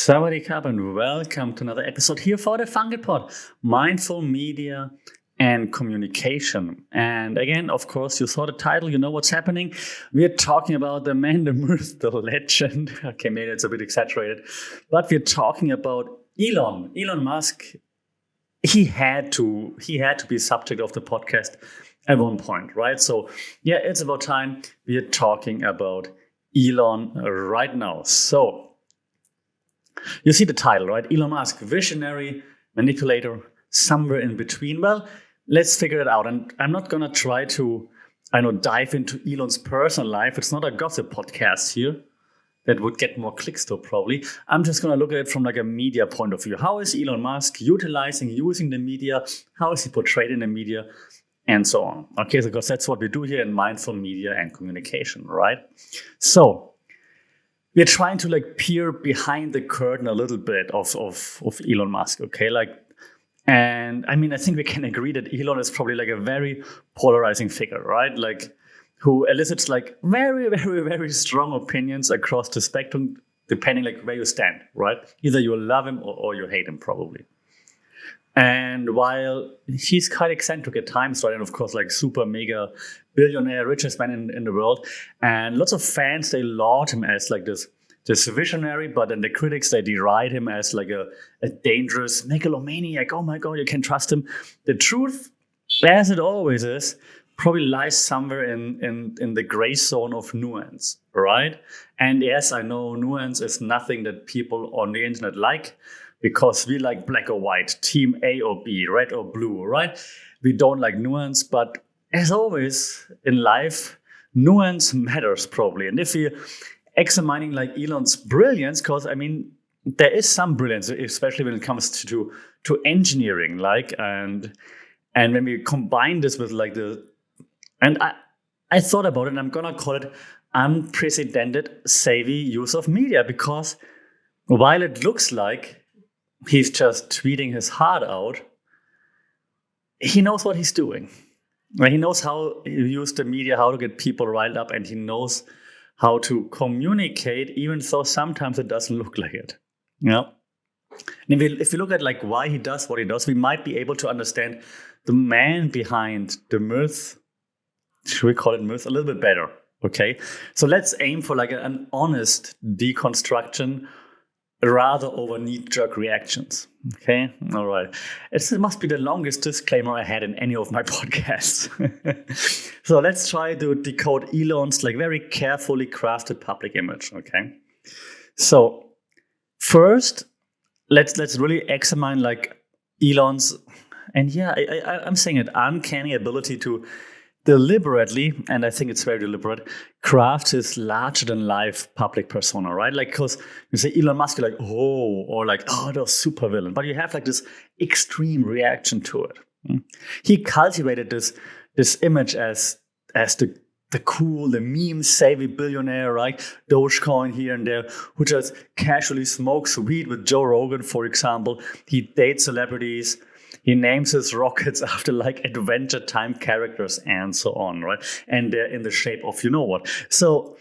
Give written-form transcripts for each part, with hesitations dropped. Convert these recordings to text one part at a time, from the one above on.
Sawadee and welcome to another episode here for the Fungal Pod, Mindful Media and Communication. And again, of course, you saw the title, you know what's happening. We're talking about the man, the myth, the legend. Okay, maybe it's a bit exaggerated, but we're talking about Elon Musk. He had to be subject of the podcast at one point, right? So yeah, it's about time we're talking about Elon right now. So you see the title, right? Elon Musk, visionary, manipulator, somewhere in between. Well, let's figure it out. And I'm not going to try to, dive into Elon's personal life. It's not a gossip podcast here that would get more clicks though, probably. I'm just going to look at it from like a media point of view. How is Elon Musk using the media? How is he portrayed in the media? And so on. Okay, because that's what we do here in Mindful Media and Communication, right? So we're trying to peer behind the curtain a little bit of Elon Musk, okay? And I think we can agree that Elon is probably a very polarizing figure, right? Who elicits very, very, very strong opinions across the spectrum, depending where you stand, right? Either you love him or you hate him, probably. And while he's quite eccentric at times, right? And of course, super mega billionaire, richest man in the world. And lots of fans, they laud him as this visionary, but then the critics, they deride him as a dangerous megalomaniac. Oh my God, you can't trust him. The truth, as it always is, probably lies somewhere in the gray zone of nuance, right? And yes, I know nuance is nothing that people on the internet like, because we like black or white, team A or B, red or blue, right? We don't like nuance, but as always in life, nuance matters probably. And if you're examining Elon's brilliance, because there is some brilliance, especially when it comes to engineering, and when we combine this with I thought about it, and I'm gonna call it unprecedented savvy use of media, because while it looks like he's just tweeting his heart out, he knows what he's doing. He knows how to use the media, how to get people riled up, and he knows how to communicate, even though sometimes it doesn't look like it. Yeah. And if you look at why he does what he does, we might be able to understand the man behind the myth. Should we call it myth? A little bit better. Okay. So let's aim for an honest deconstruction rather over knee-jerk reactions. Okay, all right. It must be the longest disclaimer I had in any of my podcasts. So let's try to decode Elon's very carefully crafted public image. Okay, so first, let's really examine Elon's, and yeah, I'm saying it, uncanny ability to deliberately, and I think it's very deliberate, craft his larger-than-life public persona, right? Because you say Elon Musk, you're oh, they're super villain, but you have this extreme reaction to it. He cultivated this image as the cool, the meme-savvy billionaire, right? Dogecoin here and there, who just casually smokes weed with Joe Rogan, for example. He dates celebrities. He names his rockets after Adventure Time characters and so on, right? And they're in the shape of you know what. So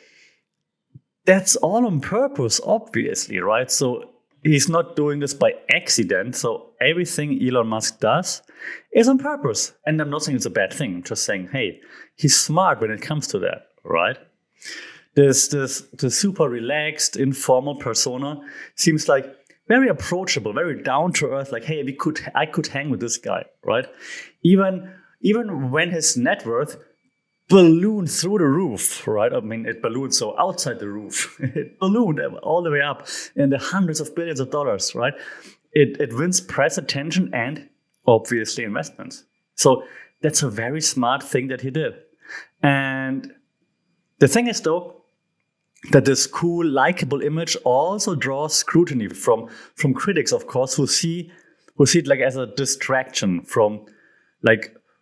that's all on purpose, obviously, right? So he's not doing this by accident. So everything Elon Musk does is on purpose. And I'm not saying it's a bad thing. I'm just saying, hey, he's smart when it comes to that, right? The super relaxed, informal persona seems very approachable, very down to earth. Hey, I could hang with this guy, right? Even when his net worth ballooned through the roof, right? It ballooned so outside the roof, it ballooned all the way up in the hundreds of billions of dollars, right? It wins press attention and obviously investments. So that's a very smart thing that he did. And the thing is, though, that this cool, likable image also draws scrutiny from critics, of course, who see it as a distraction from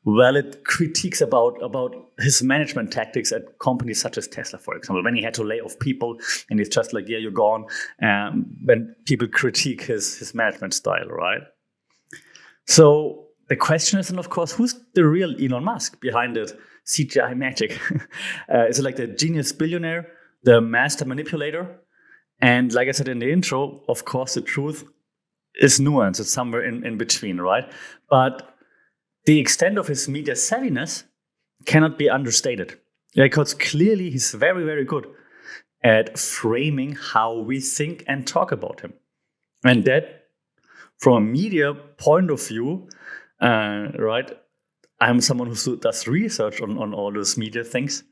valid critiques about his management tactics at companies such as Tesla, for example, when he had to lay off people and he's just yeah, you're gone. When people critique his management style, right? So the question is, and of course, who's the real Elon Musk behind it? CGI magic? Is it the genius billionaire, the master manipulator? And like I said in the intro, of course, the truth is nuanced. It's somewhere in between, right? But the extent of his media savviness cannot be understated. Because clearly he's very, very good at framing how we think and talk about him. And that, from a media point of view, right, I'm someone who does research on all those media things.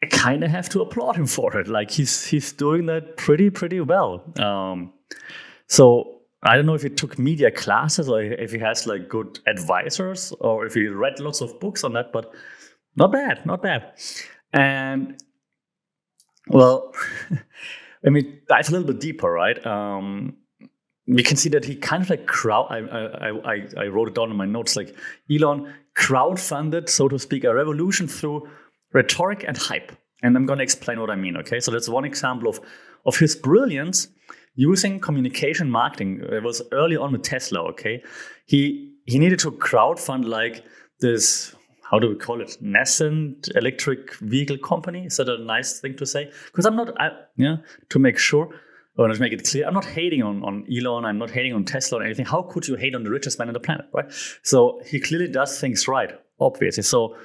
I kind of have to applaud him for it. Like he's doing that pretty well. So I don't know if he took media classes or if he has like good advisors or if he read lots of books on that, but not bad. And well, when we dive a little bit deeper, right? We can see that he kind of like I wrote it down in my notes, like Elon crowdfunded, so to speak, a revolution through rhetoric and hype. And I'm going to explain what I mean, okay? So that's one example of his brilliance using communication marketing. It was early on with Tesla, okay? He needed to crowdfund like this, how do we call it? Nascent electric vehicle company. Is that a nice thing to say? Because to make sure, or to make it clear, I'm not hating on Elon, I'm not hating on Tesla or anything. How could you hate on the richest man on the planet, right? So he clearly does things right, obviously. So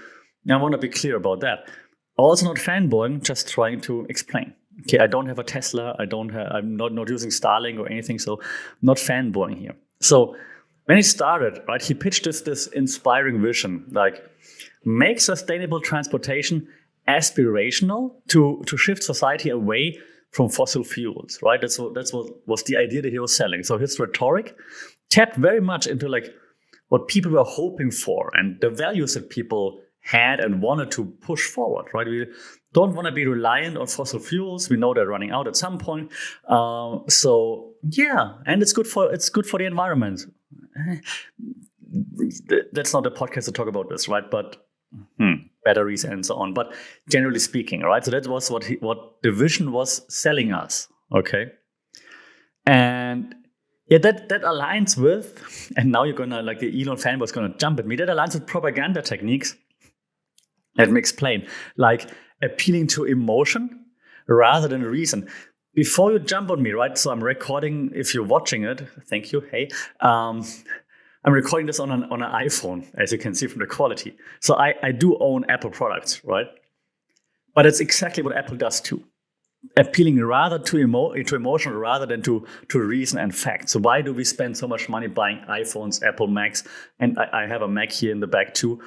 I want to be clear about that. Also not fanboying, just trying to explain. Okay, I don't have a Tesla. I'm not using Starlink or anything, so not fanboying here. So when he started, right, he pitched this inspiring vision, like make sustainable transportation aspirational to shift society away from fossil fuels, right? That's what was the idea that he was selling. So his rhetoric tapped very much into like what people were hoping for and the values that people had and wanted to push forward, right? We don't want to be reliant on fossil fuels. We know they're running out at some point. So yeah, and it's good for the environment. That's not a podcast to talk about this, right? But batteries and so on. But generally speaking, right? So that was what the vision was selling us, okay? And yeah, that aligns with, and now you're gonna, like the Elon fanboy's gonna jump at me, that aligns with propaganda techniques. Let me explain. Like appealing to emotion rather than reason. Before you jump on me, right? So I'm recording, if you're watching it, thank you, hey. I'm recording this on an iPhone, as you can see from the quality. So I do own Apple products, right? But it's exactly what Apple does too. Appealing rather to emotion rather than to reason and fact. So why do we spend so much money buying iPhones, Apple Macs? And I have a Mac here in the back too.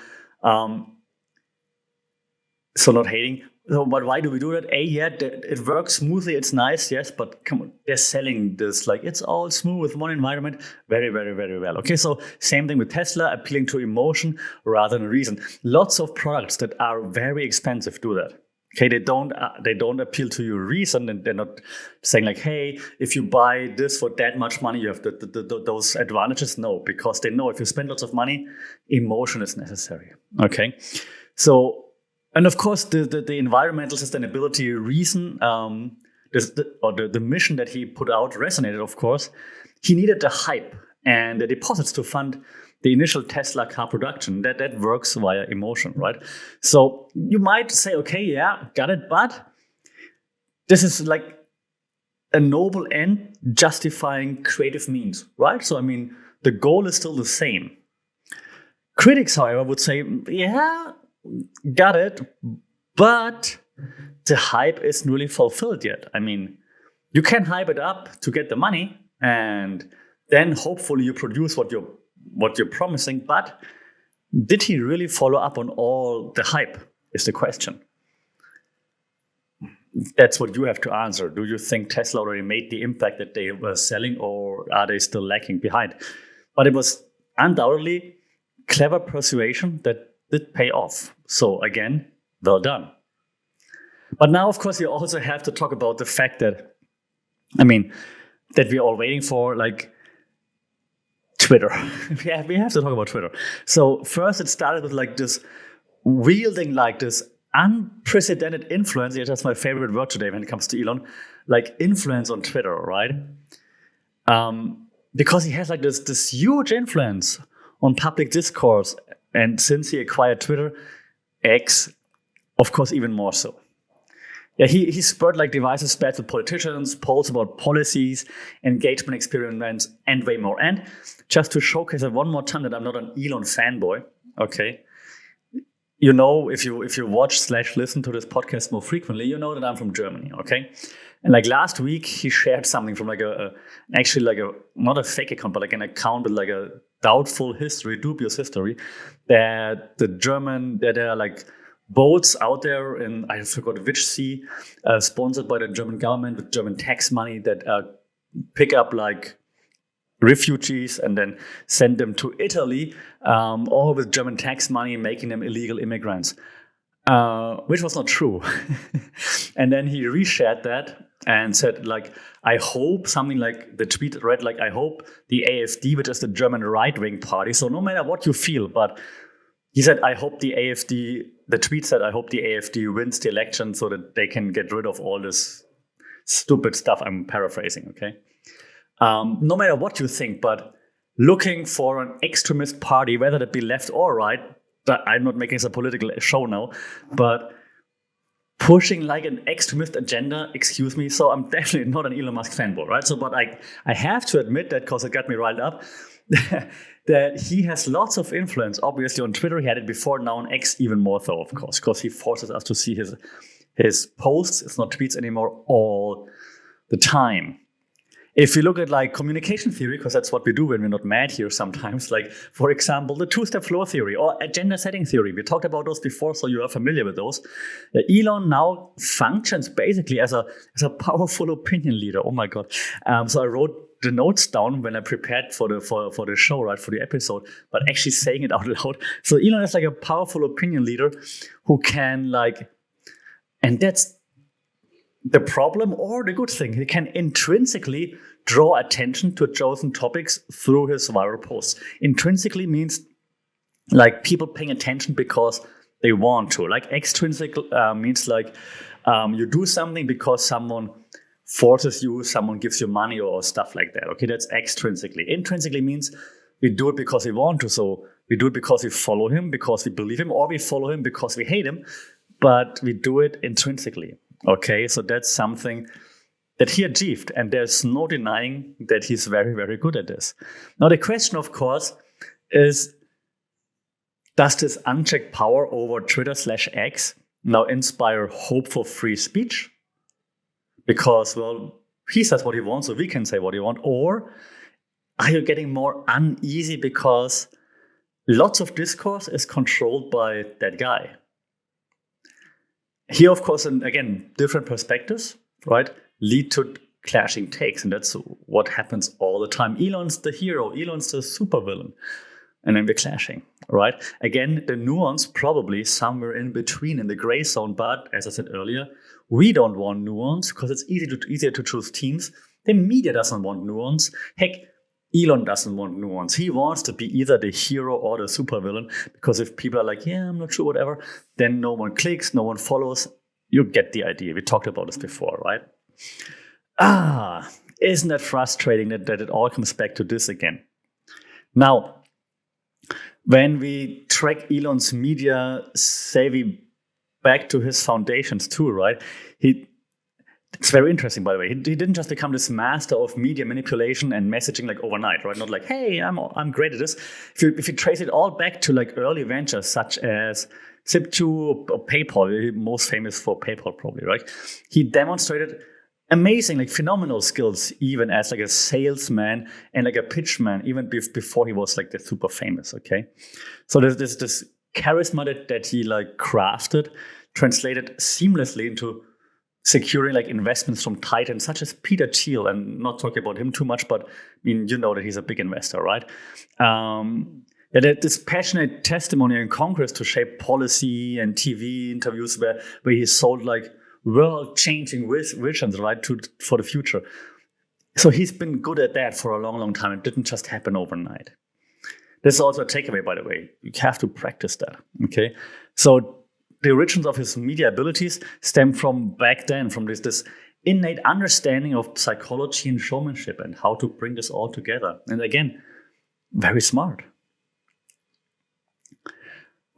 So not hating. So, but why do we do that? It works smoothly. It's nice, yes. But come on, they're selling this like it's all smooth, one environment, very, very, very well. Okay, so same thing with Tesla, appealing to emotion rather than reason. Lots of products that are very expensive do that. Okay, they don't appeal to your reason, and they're not saying like, hey, if you buy this for that much money, you have those advantages. No, because they know if you spend lots of money, emotion is necessary. Okay, so. And of course, the environmental sustainability reason, the mission that he put out resonated, of course. He needed the hype and the deposits to fund the initial Tesla car production. That works via emotion, right? So you might say, okay, yeah, got it. But this is like a noble end justifying creative means, right? So, I mean, the goal is still the same. Critics, however, would say, yeah, got it, but the hype isn't really fulfilled yet. I mean, you can hype it up to get the money, and then hopefully you produce what you're promising. But did he really follow up on all the hype? Is the question. That's what you have to answer. Do you think Tesla already made the impact that they were selling, or are they still lagging behind? But it was undoubtedly clever persuasion that did pay off. So again, well done. But now, of course, you also have to talk about the fact that, that we're all waiting for, like, Twitter. we have to talk about Twitter. So first it started with like this wielding like this unprecedented influence. Yeah, that's my favorite word today when it comes to Elon, like influence on Twitter, right? Because he has like this huge influence on public discourse. And since he acquired Twitter, X, of course, even more so. Yeah, he spurred like divisive spats with politicians, polls about policies, engagement experiments, and way more. And just to showcase it one more time that I'm not an Elon fanboy, okay? You know, if you watch/listen to this podcast more frequently, you know that I'm from Germany, okay? And like last week, he shared something from like actually like a not a fake account, but like an account with like a doubtful history, dubious history, that there are like boats out there in I forgot which sea, sponsored by the German government with German tax money that pick up like refugees and then send them to Italy, all with German tax money, making them illegal immigrants, which was not true. And then he reshared that and said, like, I hope something like the tweet read, like, I hope the AfD, which is the German right-wing party, so no matter what you feel, but he said, I hope the AfD, the tweet said, I hope the AfD wins the election so that they can get rid of all this stupid stuff. I'm paraphrasing, okay? No matter what you think, but looking for an extremist party, whether it be left or right, I'm not making this a political show now, but pushing like an extremist agenda, excuse me, so I'm definitely not an Elon Musk fanboy, right? So, but I have to admit that, because it got me riled up, that he has lots of influence. Obviously on Twitter, he had it before, now on X even more so, of course, because he forces us to see his posts, it's not tweets anymore, all the time. If you look at like communication theory, because that's what we do when we're not mad here sometimes, like for example, the two-step flow theory or agenda setting theory, we talked about those before, so you are familiar with those. Elon now functions basically as a powerful opinion leader. Oh my God. So I wrote the notes down when I prepared for the show, right, for the episode, but actually saying it out loud. So Elon is like a powerful opinion leader who can like, and that's the problem or the good thing, he can intrinsically draw attention to chosen topics through his viral posts. Intrinsically means like people paying attention because they want to. Like extrinsic means like you do something because someone forces you, someone gives you money or stuff like that. Okay, that's extrinsically. Intrinsically means we do it because we want to. So we do it because we follow him, because we believe him, or we follow him because we hate him, but we do it intrinsically. Okay, so that's something that he achieved, and there's no denying that he's very, very good at this. Now, the question, of course, is, does this unchecked power over Twitter/X now inspire hope for free speech? Because, well, he says what he wants, so we can say what we want. Or are you getting more uneasy because lots of discourse is controlled by that guy? Here, of course, and again, different perspectives, right, lead to clashing takes. And that's what happens all the time. Elon's the hero. Elon's the supervillain. And then we're clashing, right? Again, the nuance probably somewhere in between in the gray zone. But as I said earlier, we don't want nuance because it's easier to choose teams. The media doesn't want nuance. Heck, Elon doesn't want nuance. He wants to be either the hero or the supervillain, because if people are like, yeah, I'm not sure, whatever, then no one clicks, no one follows. You get the idea. We talked about this before, right? Isn't that frustrating that it all comes back to this again? Now, when we track Elon's media savvy back to his foundations too, right? It's very interesting, by the way. He didn't just become this master of media manipulation and messaging like overnight, right? Not like, hey, I'm great at this. If you trace it all back to like early ventures such as Zip2 or PayPal, most famous for PayPal probably, right? He demonstrated amazing, like phenomenal skills, even as like a salesman and like a pitchman, even before he was like the super famous. Okay, so there's this charisma that he like crafted, translated seamlessly into securing like investments from titans such as Peter Thiel, and not talking about him too much, but I mean, you know that he's a big investor, right? This passionate testimony in Congress to shape policy and TV interviews where he sold like world-changing visions, right, for the future. So he's been good at that for a long, long time. It didn't just happen overnight. This is also a takeaway, by the way. You have to practice that, okay? So the origins of his media abilities stem from back then, from this innate understanding of psychology and showmanship and how to bring this all together. And again, very smart.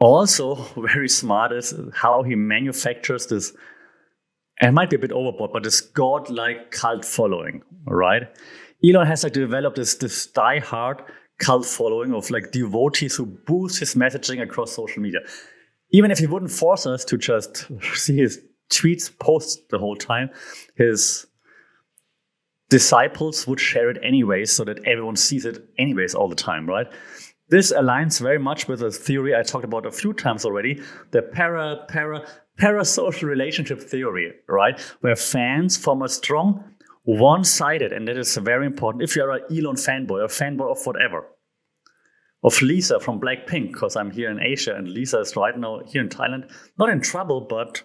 Also, very smart is how he manufactures this and it might be a bit overboard, but this godlike cult following, right? Elon has like developed this die-hard cult following of like devotees who boost his messaging across social media. Even if he wouldn't force us to just see his tweets, posts the whole time, his disciples would share it anyways so that everyone sees it anyways all the time, right? This aligns very much with a theory I talked about a few times already, the parasocial relationship theory, right? Where fans form a strong one-sided, and that is very important. If you're an Elon fanboy, a fanboy of whatever, of Lisa from Blackpink, because I'm here in Asia and Lisa is right now here in Thailand, not in trouble, but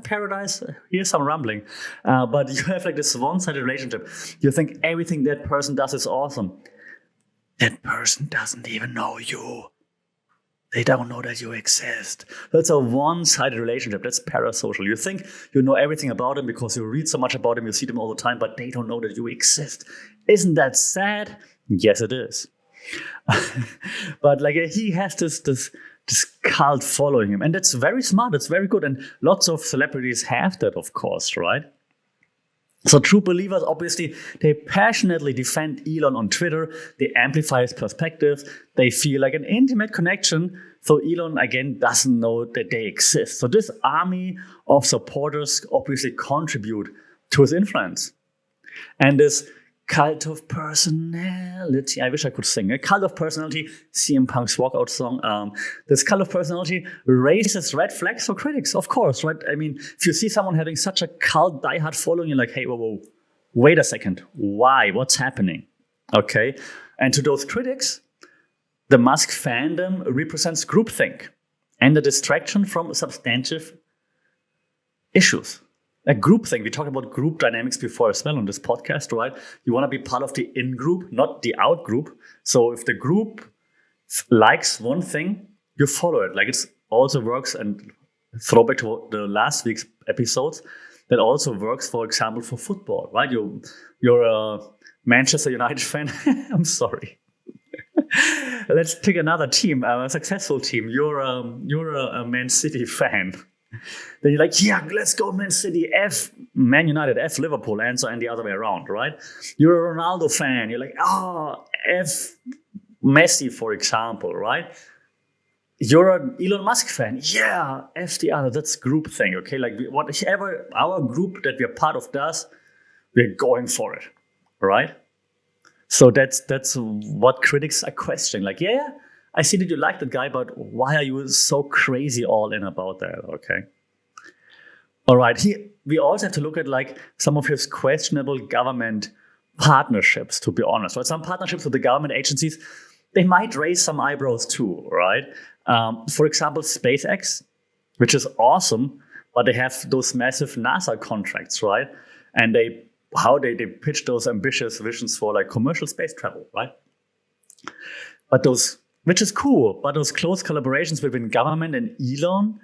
paradise, here's some rumbling. But you have like this one-sided relationship. You think everything that person does is awesome. That person doesn't even know you. They don't know that you exist. That's a one-sided relationship. That's parasocial. You think you know everything about them because you read so much about them, you see them all the time, but they don't know that you exist. Isn't that sad? Yes, it is. But like he has this cult following him, and that's very smart. It's very good, and lots of celebrities have that, of course, right? So true believers, obviously, they passionately defend Elon on Twitter. They amplify his perspective. They feel like an intimate connection. So Elon, again, doesn't know that they exist. So this army of supporters obviously contribute to his influence. And this cult of personality, I wish I could sing. A cult of personality, CM Punk's walkout song. This cult of personality raises red flags for critics, of course, right? I mean, if you see someone having such a cult diehard following, you're like, hey, whoa, wait a second. Why? What's happening? Okay. And to those critics, the Musk fandom represents groupthink and the distraction from substantive issues. A group thing. We talked about group dynamics before as well on this podcast, right? You want to be part of the in-group, not the out-group. So if the group likes one thing, you follow it. Like it also works, and throwback to the last week's episodes, that also works, for example, for football, right? You're a Manchester United fan. I'm sorry. Let's pick another team, a successful team. You're a Man City fan. Then you're like, yeah, let's go Man City, F Man United, F Liverpool, and the other way around, right? You're a Ronaldo fan. You're like, F Messi, for example, right? You're an Elon Musk fan. Yeah, F the other. That's group thing, okay? Like whatever our group that we're part of does, we're going for it, right? So that's what critics are questioning. Like, yeah, I see that you like that guy, but why are you so crazy all in about that? Okay. All right. We also have to look at like some of his questionable government partnerships, to be honest. Right? Some partnerships with the government agencies, they might raise some eyebrows too, right? For example, SpaceX, which is awesome, but they have those massive NASA contracts, right? And they pitch those ambitious visions for like commercial space travel, right? But which is cool, but those close collaborations between government and Elon,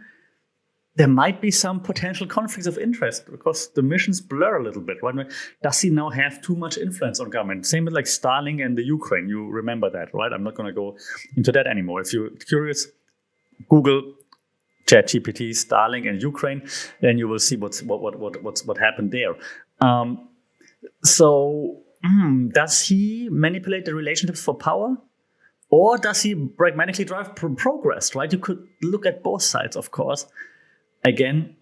there might be some potential conflicts of interest because the missions blur a little bit, right? Does he now have too much influence on government? Same with like Starlink and the Ukraine. You remember that, right? I'm not going to go into that anymore. If you're curious, Google ChatGPT, Starlink, and Ukraine, then you will see what happened there. Does he manipulate the relationships for power? Or does he pragmatically drive progress, right? You could look at both sides, of course. Again,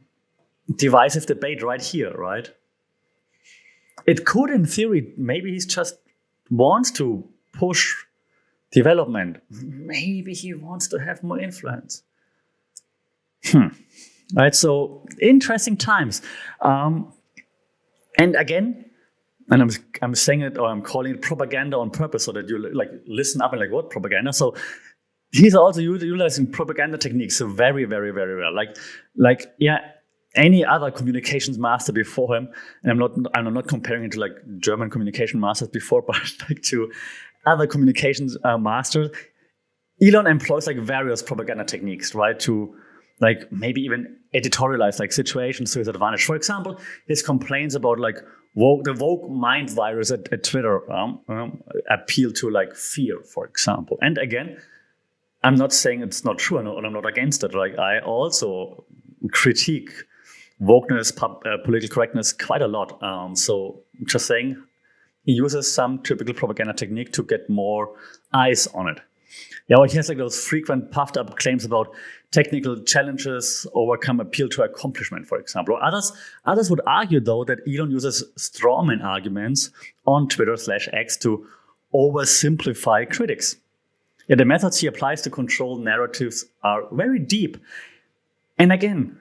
divisive debate right here, right? It could, in theory, maybe he just wants to push development. Maybe he wants to have more influence. Right, so interesting times. And again, and I'm saying it, or I'm calling it propaganda on purpose, so that you like listen up and like, what propaganda? So he's also utilizing propaganda techniques so very, very, very well. Like any other communications master before him, and I'm not comparing it to like German communication masters before, but like to other communications masters. Elon employs like various propaganda techniques, right? To like maybe even editorialize like situations to his advantage. For example, his complaints about like the woke mind virus at Twitter appeal to like fear, for example. And again, I'm not saying it's not true, and I'm not against it. Like I also critique wokeness, political correctness quite a lot. So just saying, he uses some typical propaganda technique to get more eyes on it. Yeah, well, he has like those frequent puffed up claims about technical challenges overcome appeal to accomplishment, for example. Or others would argue, though, that Elon uses strawman arguments on Twitter/X to oversimplify critics. Yeah, the methods he applies to control narratives are very deep. And again,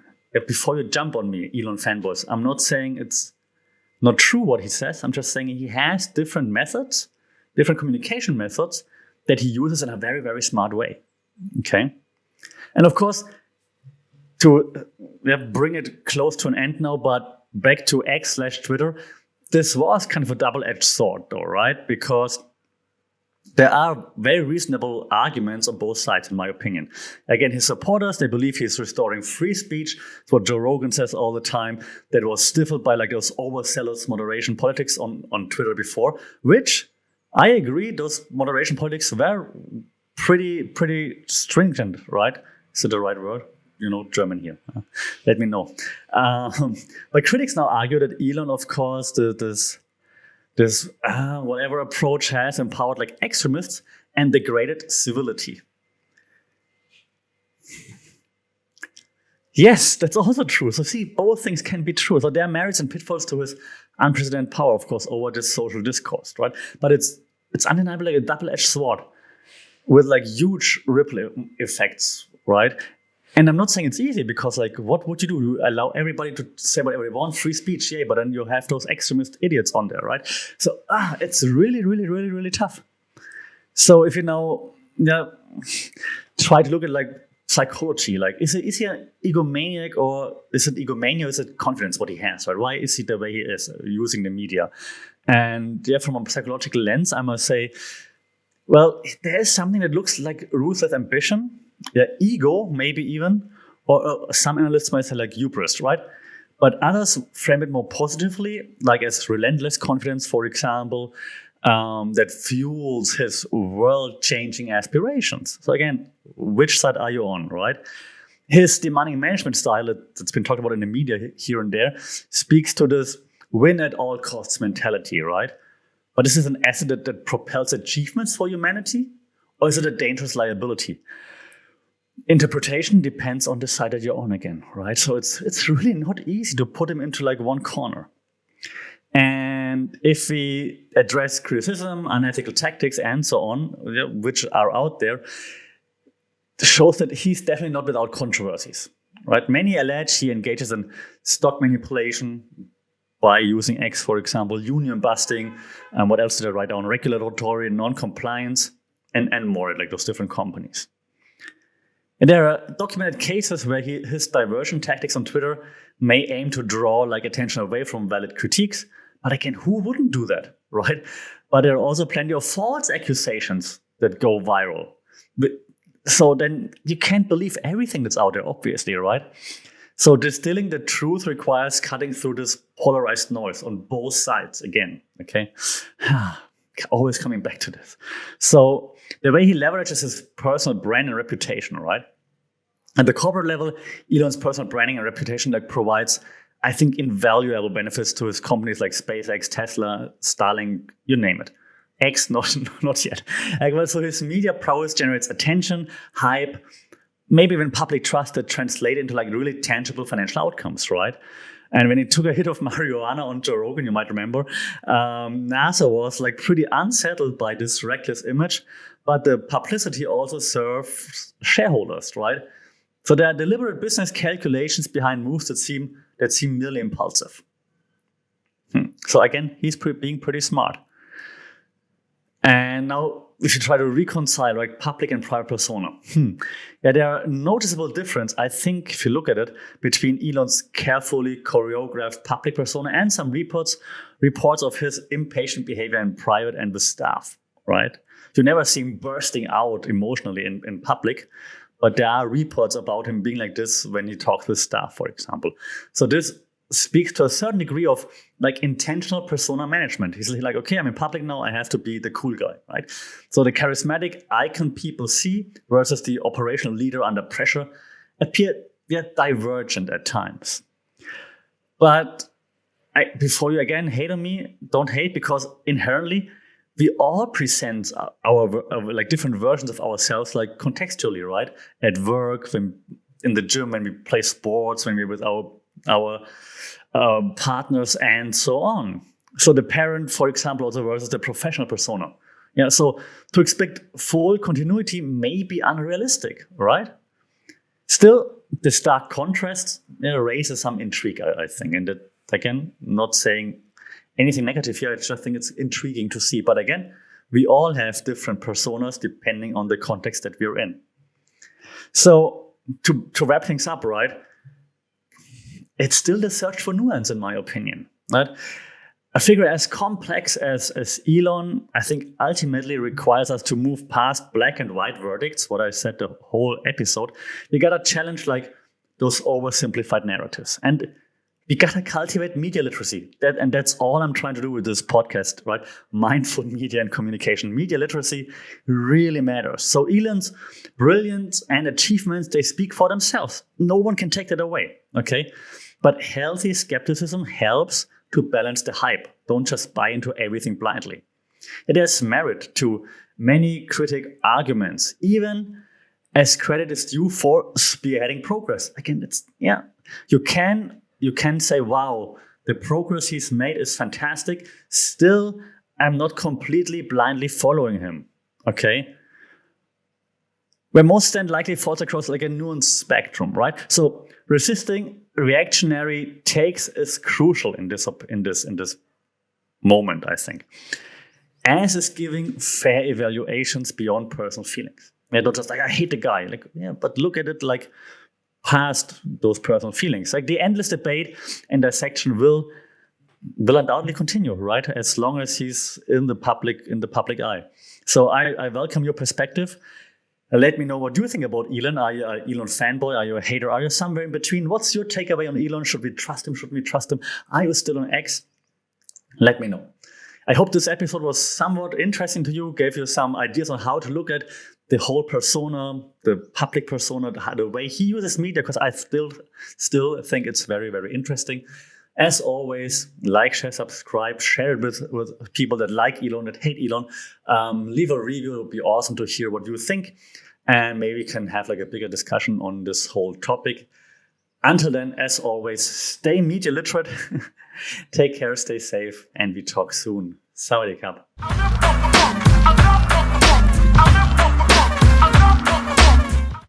before you jump on me, Elon fanboys, I'm not saying it's not true what he says. I'm just saying he has different methods, different communication methods that he uses in a very, very smart way. Okay? And of course, to bring it close to an end now, but back to X/Twitter, this was kind of a double-edged sword, though, right? Because there are very reasonable arguments on both sides, in my opinion. Again, his supporters, they believe he's restoring free speech. It's what Joe Rogan says all the time, that was stifled by like those overzealous moderation politics on Twitter before, which I agree, those moderation politics were pretty stringent, right? Is it the right word? German here. Let me know. But critics now argue that Elon, of course, this whatever approach has empowered like extremists and degraded civility. Yes, that's also true. So see, both things can be true. So there are merits and pitfalls to his unprecedented power, of course, over this social discourse, right? But it's undeniably like a double-edged sword with like huge ripple effects, right? And I'm not saying it's easy, because like, what would you do? You allow everybody to say whatever they want, free speech, yeah, but then you have those extremist idiots on there, right? So it's really, really, really, really tough. So if you now try to look at like psychology, like is he an egomaniac, or is it egomania, or is it confidence what he has, right? Why is he the way he is, using the media? And from a psychological lens, I must say, well, there is something that looks like ruthless ambition, ego, maybe even, or some analysts might say like hubris, right? But others frame it more positively, like as relentless confidence, for example, that fuels his world-changing aspirations. So again, which side are you on, right? His demanding management style that's been talked about in the media here and there speaks to this win at all costs mentality, right? But is this an asset that propels achievements for humanity, or is it a dangerous liability? Interpretation depends on the side that you're on again, right? So it's really not easy to put him into like one corner. And if we address criticism, unethical tactics, and so on, which are out there, shows that he's definitely not without controversies, right? Many allege he engages in stock manipulation by using X, for example, union busting, and what else did I write down? Regulatory non-compliance, and more, like those different companies. And there are documented cases where his diversion tactics on Twitter may aim to draw like attention away from valid critiques. But again, who wouldn't do that, right? But there are also plenty of false accusations that go viral. So then you can't believe everything that's out there, obviously, right? So distilling the truth requires cutting through this polarized noise on both sides again, okay? Always coming back to this. So the way he leverages his personal brand and reputation, right? At the corporate level, Elon's personal branding and reputation like provides, I think, invaluable benefits to his companies like SpaceX, Tesla, Starlink, you name it. X, not yet. So his media prowess generates attention, hype, maybe even public trust that translate into like really tangible financial outcomes, right? And when he took a hit of marijuana on Joe Rogan, you might remember, NASA was like pretty unsettled by this reckless image, but the publicity also serves shareholders, right? So there are deliberate business calculations behind moves that seem merely impulsive. So again, he's being pretty smart. And now we should try to reconcile like public and private persona. There are noticeable difference, I think, if you look at it, between Elon's carefully choreographed public persona and some reports of his impatient behavior in private and with staff, right? You never see him bursting out emotionally in public, but there are reports about him being like this when he talks with staff, for example. So this speaks to a certain degree of like intentional persona management. He's like, okay, I'm in public now, I have to be the cool guy, right? So the charismatic icon people see versus the operational leader under pressure appear divergent at times. But before you again hate on me, don't hate, because inherently we all present our like different versions of ourselves, like contextually, right? At work, when in the gym, when we play sports, when we're with our partners, and so on. So the parent, for example, also versus the professional persona. Yeah. So to expect full continuity may be unrealistic, right? Still, the stark contrast raises some intrigue, I think, and that, again, not saying anything negative here. I just think it's intriguing to see. But again, we all have different personas depending on the context that we're in. So to wrap things up, right? It's still the search for nuance, in my opinion. Right? A figure as complex as Elon, I think, ultimately requires us to move past black and white verdicts. What I said the whole episode, we gotta challenge like those oversimplified narratives, and we gotta cultivate media literacy. And that's all I'm trying to do with this podcast, right? Mindful media and communication. Media literacy really matters. So Elon's brilliance and achievements, they speak for themselves. No one can take that away, okay? But healthy skepticism helps to balance the hype. Don't just buy into everything blindly. It has merit to many critic arguments, even as credit is due for spearheading progress. Again, you can say, wow, the progress he's made is fantastic. Still, I'm not completely blindly following him, okay? Where most then likely falls across like a nuanced spectrum, right? So resisting reactionary takes is crucial in this moment, I think. As is giving fair evaluations beyond personal feelings. Yeah, not just like, I hate the guy. Like, yeah, but look at it like past those personal feelings. Like the endless debate and dissection will undoubtedly continue, right? As long as he's in the public eye. So I welcome your perspective. Let me know what you think about Elon. Are you an Elon fanboy? Are you a hater? Are you somewhere in between? What's your takeaway on Elon? Should we trust him? Shouldn't we trust him? Are you still on X? Let me know. I hope this episode was somewhat interesting to you, gave you some ideas on how to look at the whole persona, the public persona, the way he uses media, because I still think it's very, very interesting. As always, like, share, subscribe, share it with people that like Elon, that hate Elon. Leave a review. It would be awesome to hear what you think. And maybe we can have like a bigger discussion on this whole topic. Until then, as always, stay media literate. Take care, stay safe, and we talk soon. Sawadee Krap.